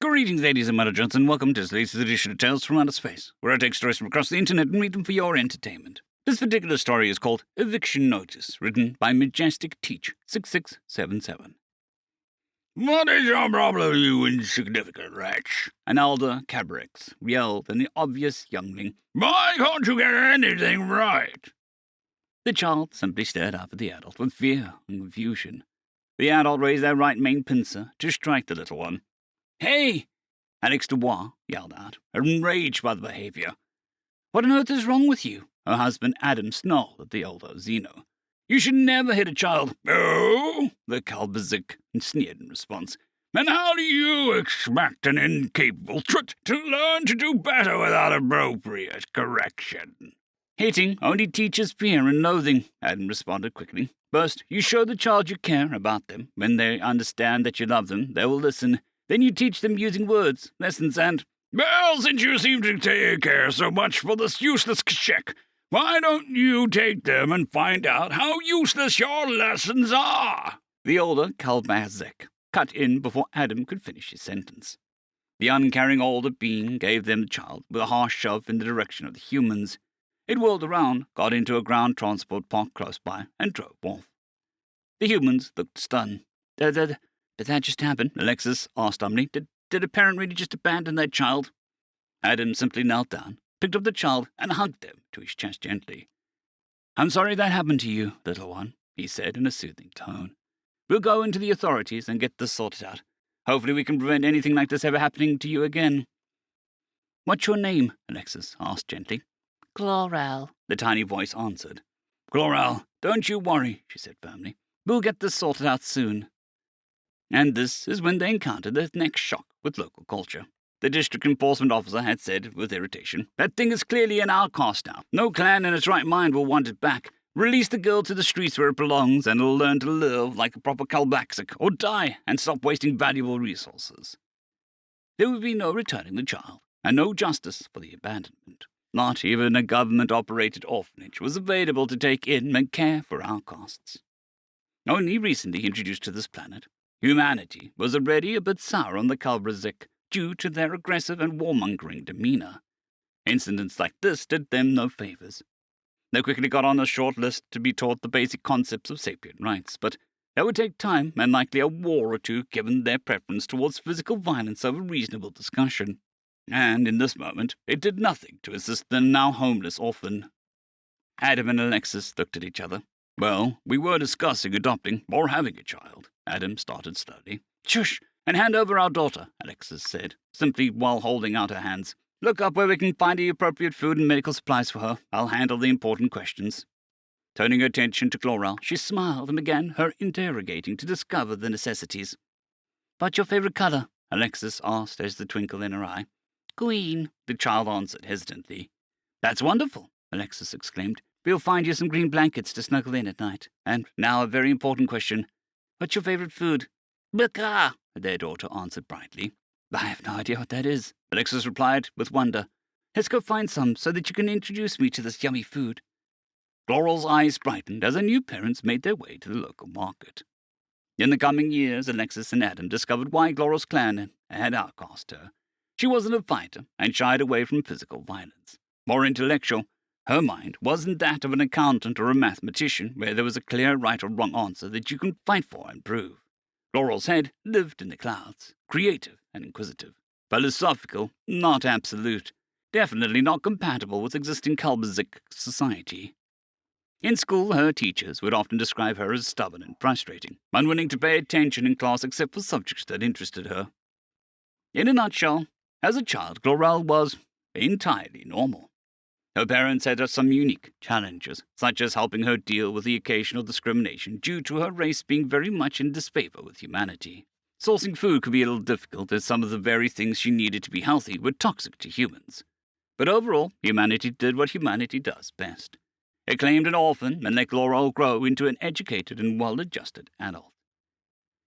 Greetings, ladies and gentlemen, and welcome to this latest edition of Tales from Outer Space, where I take stories from across the internet and read them for your entertainment. This particular story is called Eviction Notice, written by Majestic Teach 6677. What is your problem, you insignificant wretch? An elder Cabrix yelled at the obvious youngling. Why can't you get anything right? The child simply stared up at the adult with fear and confusion. The adult raised their right main pincer to strike the little one. Hey! Alex Dubois yelled out, enraged by the behavior. What on earth is wrong with you? Her husband Adam snarled at the older Zeno. You should never hit a child. Oh, the Kalbazik sneered in response. And how do you expect an incapable trut to learn to do better without appropriate correction? Hitting only teaches fear and loathing, Adam responded quickly. First, you show the child you care about them. When they understand that you love them, they will listen. Then you teach them using words, lessons, and... Well, since you seem to care so much for this useless kshek, why don't you take them and find out how useless your lessons are? The older Kalbazek cut in before Adam could finish his sentence. The uncaring older being gave them the child with a harsh shove in the direction of the humans. It whirled around, got into a ground transport park close by, and drove off. The humans looked stunned. Did that just happen? Alexis asked dumbly. Did a parent really just abandon their child? Adam simply knelt down, picked up the child, and hugged him to his chest gently. I'm sorry that happened to you, little one, he said in a soothing tone. We'll go into the authorities and get this sorted out. Hopefully we can prevent anything like this ever happening to you again. What's your name? Alexis asked gently. Chloral, the tiny voice answered. Chloral, don't you worry, she said firmly. We'll get this sorted out soon. And this is when they encountered their next shock with local culture. The district enforcement officer had said, with irritation, that thing is clearly an outcast now. No clan in its right mind will want it back. Release the girl to the streets where it belongs, and it'll learn to live like a proper Kalbaxic, or die and stop wasting valuable resources. There would be no returning the child, and no justice for the abandonment. Not even a government-operated orphanage was available to take in and care for outcasts. Only recently introduced to this planet, humanity was already a bit sour on the Kalbrazik due to their aggressive and warmongering demeanor. Incidents like this did them no favors. They quickly got on a short list to be taught the basic concepts of sapient rights, but that would take time and likely a war or two given their preference towards physical violence over reasonable discussion. And in this moment, it did nothing to assist the now homeless orphan. Adam and Alexis looked at each other. Well, we were discussing adopting or having a child, Adam started slowly. Shush, and hand over our daughter, Alexis said, simply while holding out her hands. Look up where we can find the appropriate food and medical supplies for her. I'll handle the important questions. Turning her attention to Chloral, she smiled and began her interrogating to discover the necessities. What's your favorite color? Alexis asked as the twinkle in her eye. Green, the child answered hesitantly. That's wonderful, Alexis exclaimed. We'll find you some green blankets to snuggle in at night. And now a very important question. What's your favorite food? Baka, their daughter answered brightly. I have no idea what that is, Alexis replied with wonder. Let's go find some so that you can introduce me to this yummy food. Gloral's eyes brightened as her new parents made their way to the local market. In the coming years, Alexis and Adam discovered why Gloral's clan had outcast her. She wasn't a fighter and shied away from physical violence. More intellectual, her mind wasn't that of an accountant or a mathematician where there was a clear right or wrong answer that you can fight for and prove. Gloral's head lived in the clouds, creative and inquisitive, philosophical, not absolute, definitely not compatible with existing Kalbazik society. In school, her teachers would often describe her as stubborn and frustrating, unwilling to pay attention in class except for subjects that interested her. In a nutshell, as a child, Chloral was entirely normal. Her parents had some unique challenges, such as helping her deal with the occasional discrimination due to her race being very much in disfavor with humanity. Sourcing food could be a little difficult as some of the very things she needed to be healthy were toxic to humans. But overall, humanity did what humanity does best. It claimed an orphan and let Chloral grow into an educated and well-adjusted adult.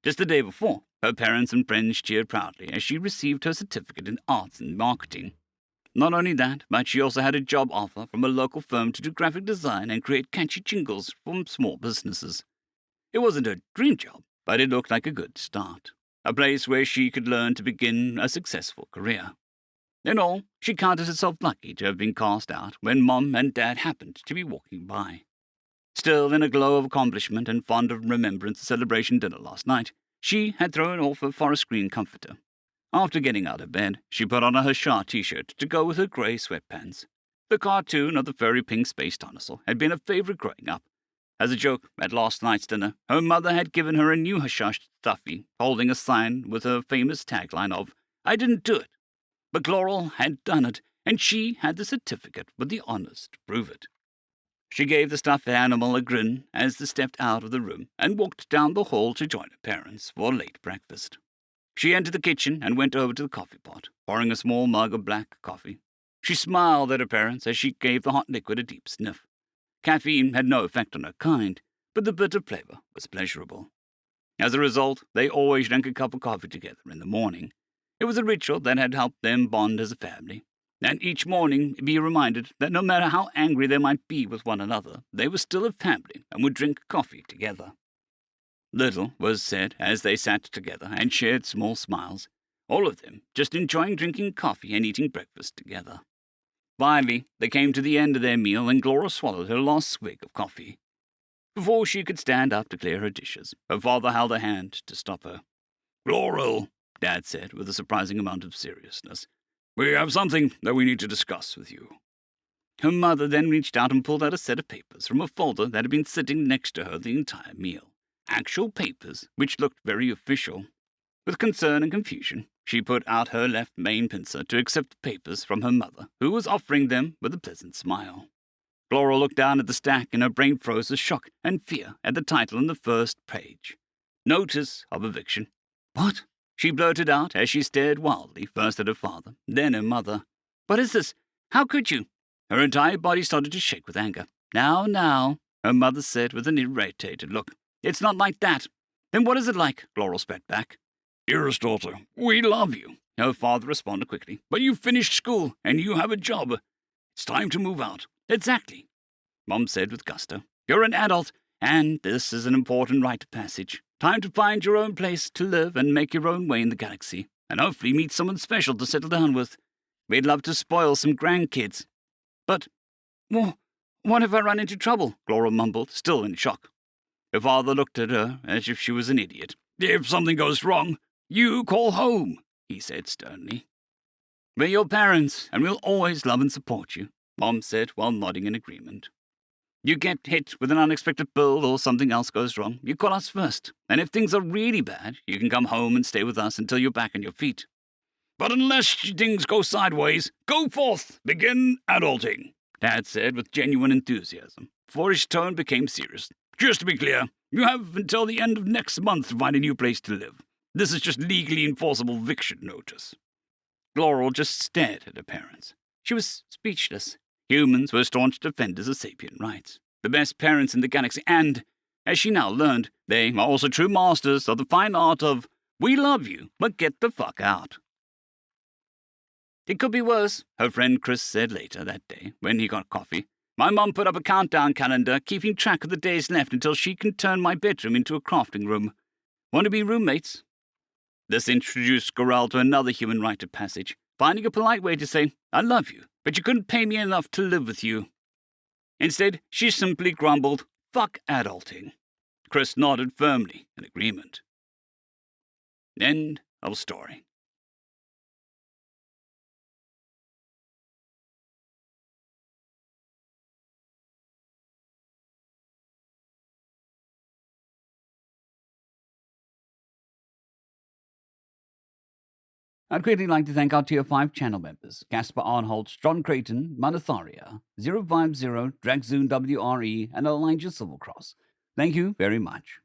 Just the day before, her parents and friends cheered proudly as she received her certificate in arts and marketing. Not only that, but she also had a job offer from a local firm to do graphic design and create catchy jingles from small businesses. It wasn't her dream job, but it looked like a good start. a place where she could learn to begin a successful career. In all, she counted herself lucky to have been cast out when Mom and Dad happened to be walking by. Still in a glow of accomplishment and fond of remembrance the celebration dinner last night, she had thrown off her forest green comforter. After getting out of bed, she put on a Hushar t-shirt to go with her grey sweatpants. The cartoon of the furry pink space dinosaur had been a favourite growing up. As a joke, at last night's dinner, her mother had given her a new Hushar stuffy, holding a sign with her famous tagline of, "I didn't do it." But Laurel had done it, and she had the certificate with the honours to prove it. She gave the stuffed animal a grin as they stepped out of the room and walked down the hall to join her parents for a late breakfast. She entered the kitchen and went over to the coffee pot, pouring a small mug of black coffee. She smiled at her parents as she gave the hot liquid a deep sniff. Caffeine had no effect on her kind, but the bitter flavour was pleasurable. As a result, they always drank a cup of coffee together in the morning. It was a ritual that had helped them bond as a family, and each morning be reminded that no matter how angry they might be with one another, they were still a family and would drink coffee together. Little was said as they sat together and shared small smiles, all of them just enjoying drinking coffee and eating breakfast together. Finally, they came to the end of their meal and Glora swallowed her last swig of coffee. Before she could stand up to clear her dishes, her father held a hand to stop her. "Laurel," Dad said with a surprising amount of seriousness, "we have something that we need to discuss with you." Her mother then reached out and pulled out a set of papers from a folder that had been sitting next to her the entire meal. Actual papers, which looked very official. With concern and confusion, she put out her left main pincer to accept the papers from her mother, who was offering them with a pleasant smile. Laura looked down at the stack and her brain froze with shock and fear at the title on the first page. Notice of Eviction. "What?" she blurted out as she stared wildly, first at her father, then her mother. "What is this? How could you?" Her entire body started to shake with anger. Now, her mother said with an irritated look. "It's not like that." "Then what is it like?" Laurel spat back. "Dearest daughter, we love you," her father responded quickly. "But you've finished school, and you have a job. It's time to move out." "Exactly," Mom said with gusto. "You're an adult, and this is an important rite of passage. Time to find your own place to live and make your own way in the galaxy, and hopefully meet someone special to settle down with. We'd love to spoil some grandkids." "But, what if I run into trouble?" Laura mumbled, still in shock. Her father looked at her as if she was an idiot. "If something goes wrong, you call home," he said sternly. "We're your parents, and we'll always love and support you," Mom said while nodding in agreement. "You get hit with an unexpected bill or something else goes wrong, you call us first. And if things are really bad, you can come home and stay with us until you're back on your feet." "But unless things go sideways, go forth, begin adulting," Dad said with genuine enthusiasm, before his tone became serious. "Just to be clear, you have until the end of next month to find a new place to live. This is just legally enforceable eviction notice." Laurel just stared at her parents. She was speechless. Humans were staunch defenders of sapient rights, the best parents in the galaxy, and, as she now learned, they are also true masters of the fine art of, "We love you, but get the fuck out." "It could be worse," her friend Chris said later that day when he got coffee. "My mom put up a countdown calendar, keeping track of the days left until she can turn my bedroom into a crafting room. Want to be roommates?" This introduced Gorel to another human rite of passage, finding a polite way to say, "I love you, but you couldn't pay me enough to live with you." Instead, she simply grumbled, "Fuck adulting." Chris nodded firmly in agreement. End of story. I'd greatly like to thank our Tier 5 channel members, Caspar Arnholtz, John Creighton, Manatharia, 050, Dragzoon WRE, and Elijah Silvercross. Thank you very much.